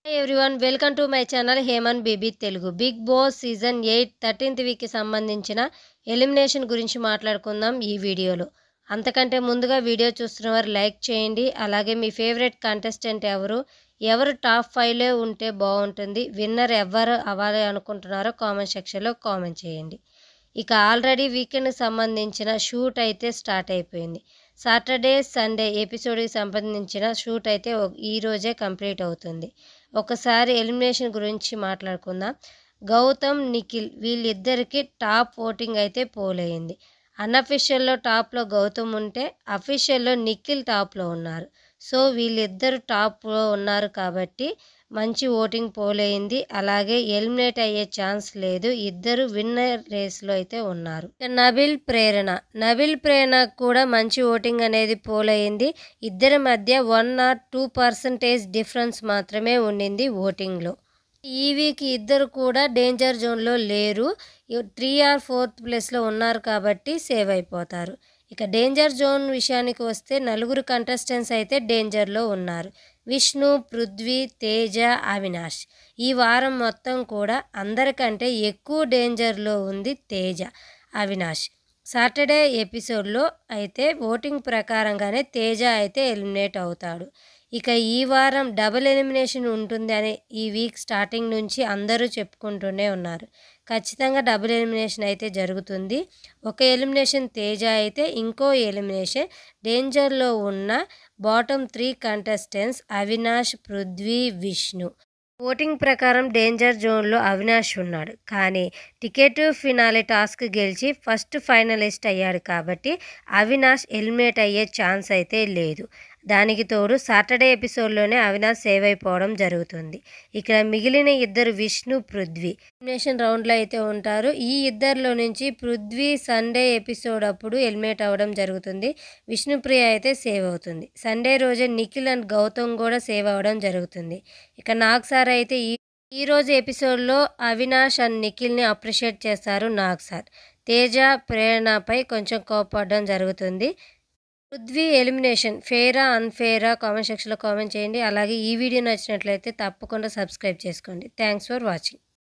Hi everyone, welcome to my channel Hemanth baby Telugu. Bigg Boss season 8 13th వీక్కి సంబంధించిన elimination గురించి మాట్లాడుకుందాం ఈ వీడియోలో. అంతకంటే ముందుగా వీడియో చూస్తున్న వారు లైక్ చేయండి. అలాగే మీ ఫేవరెట్ కంటెస్టెంట్ ఎవరు టాప్ 5లో ఉంటే బాగుంటుంది, విన్నర్ ఎవరు అవ్వాలి అనుకుంటున్నారో కామెంట్ సెక్షన్లో కామెంట్ చేయండి. ఇక ఆల్రెడీ వీకెండ్కి సంబంధించిన షూట్ అయితే స్టార్ట్ అయిపోయింది. సాటర్డే సండే ఎపిసోడ్కి సంబంధించిన షూట్ అయితే ఈరోజే కంప్లీట్ అవుతుంది. ఒకసారి ఎలిమినేషన్ గురించి మాట్లాడుకుందాం. గౌతమ్, నిఖిల్ వీళ్ళిద్దరికి టాప్ ఓటింగ్ అయితే పోలైంది. అన్అఫిషియల్లో టాప్లో గౌతమ్ ఉంటే అఫీషియల్లో నిఖిల్ టాప్లో ఉన్నారు. సో వీళ్ళిద్దరు టాప్లో ఉన్నారు కాబట్టి మంచి ఓటింగ్ పోలైంది. అలాగే ఎలిమినేట్ అయ్యే ఛాన్స్ లేదు. ఇద్దరు విన్నర్ రేస్లో అయితే ఉన్నారు. నబిల్ ప్రేరణ కూడా మంచి ఓటింగ్ అనేది పోలైంది. ఇద్దరి మధ్య 1 or 2% డిఫరెన్స్ మాత్రమే ఉండింది ఓటింగ్లో. ఈ వీక్ ఇద్దరు కూడా డేంజర్ జోన్లో లేరు. 3 or 4th ప్లేస్లో ఉన్నారు కాబట్టి సేవ్ అయిపోతారు. ఇక డేంజర్ జోన్ విషయానికి వస్తే 4 కంటెస్టెంట్స్ అయితే డేంజర్లో ఉన్నారు. విష్ణు, పృథ్వీ, తేజ, అవినాష్. ఈ వారం మొత్తం కూడా అందరికంటే ఎక్కువ డేంజర్లో ఉంది తేజ, అవినాష్. సాటర్డే ఎపిసోడ్లో అయితే ఓటింగ్ ప్రకారంగానే తేజ అయితే ఎలిమినేట్ అవుతాడు. ఇక ఈ వారం డబుల్ ఎలిమినేషన్ ఉంటుంది అని ఈ వీక్ స్టార్టింగ్ నుంచి అందరూ చెప్పుకుంటూనే ఉన్నారు. ఖచ్చితంగా డబుల్ ఎలిమినేషన్ అయితే జరుగుతుంది. ఒక ఎలిమినేషన్ తేజ అయితే ఇంకో ఎలిమినేషన్ డేంజర్లో ఉన్న bottom 3 contestants Avinash, Prithvi, Vishnu. Voting ప్రకారం డేంజర్ జోన్లో అవినాష్ ఉన్నాడు. కానీ టికెట్ ఫినాలే టాస్క్ గెలిచి ఫస్ట్ ఫైనలిస్ట్ అయ్యాడు కాబట్టి అవినాష్ ఎలిమినేట్ అయ్యే ఛాన్స్ అయితే లేదు. దానికి తోడు సాటర్డే ఎపిసోడ్లోనే అవినాష్ సేవ్ అయిపోవడం జరుగుతుంది. ఇక్కడ మిగిలిన ఇద్దరు విష్ణు, పృథ్వీ ఎలిమినేషన్ రౌండ్లో అయితే ఉంటారు. ఈ ఇద్దరిలో నుంచి పృథ్వీ సండే ఎపిసోడ్ అప్పుడు ఎలిమినేట్ అవ్వడం జరుగుతుంది. విష్ణుప్రియ అయితే సేవ్ అవుతుంది. సండే రోజే నిఖిల్ అండ్ గౌతమ్ కూడా సేవ్ అవ్వడం జరుగుతుంది. ఇక నాగ్ సార్ అయితే ఈరోజు ఎపిసోడ్లో అవినాష్ అండ్ నిఖిల్ని అప్రిషియేట్ చేస్తారు నాగ్ సార్. తేజ, ప్రేరణపై కొంచెం కోపపడడం జరుగుతుంది. పృథ్వీ ఎలిమినేషన్ ఫెయిరా అన్ఫెయిరా కామెంట్ సెక్షన్లో కామెంట్ చేయండి. అలాగే ఈ వీడియో నచ్చినట్లయితే తప్పకుండా సబ్స్క్రైబ్ చేసుకోండి. Thanks for watching.